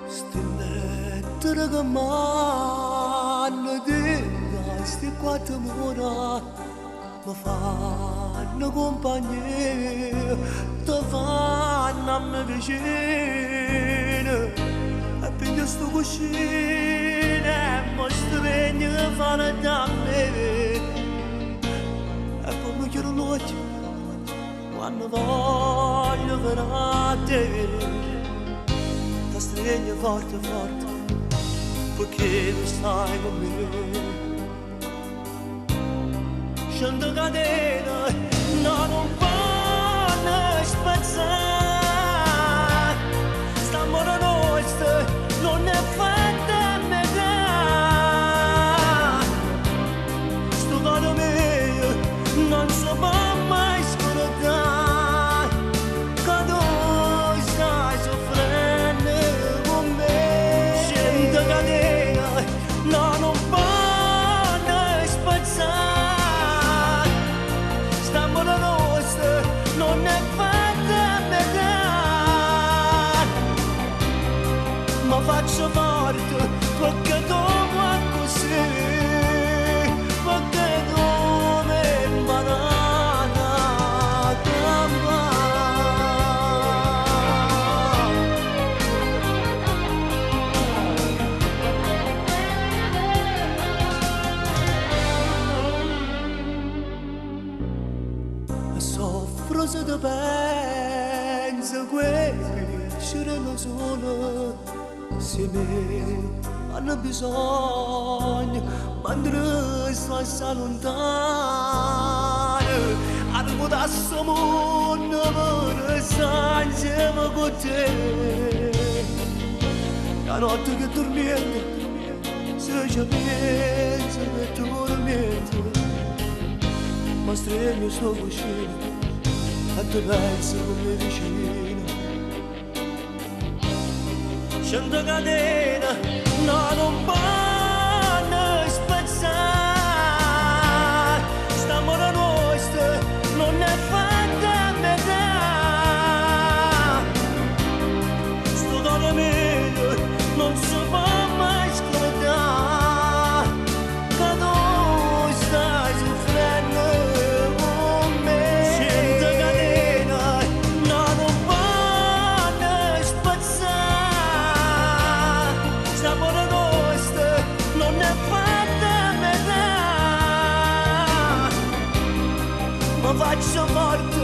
Stille gemanne della sti quattro mura mi fanno compagnia, ti fanno a me vicino e piglio sto cuscino e mi stringo e fanno da me e come chiudo l'occhio quando voglio venire a te ti stringo forte forte perché lo stai con me. Scendo catena, no non vanno spazzare, stammo nostra, non è fatta a metà. Sto caro mio, non si può mai scordare, che tu stai soffrendo con me. Scendo catena, no non vanno spazzare, non è fatta a metà, ma faccio forte perché tu vuoi così, perché tu mi banana gamba. Soffro se ti penso che riusciremo solo se me hanno bisogno mentre sto assai lontano arrivo da sto mondo per stare insieme con te la notte che dormiendo se ci penso che tormento ma stringo sto cuscino e ti penso come vicino. Scendo catena, no non vanno spazzare, stammo nostra, non è fatta a metà. Sto caro mio, non si può mai scordare, che tu stai soffrendo con me. Scendo catena, no non vanno spazzare, stammo nostra, non è fatta a metà. Ma faccio forte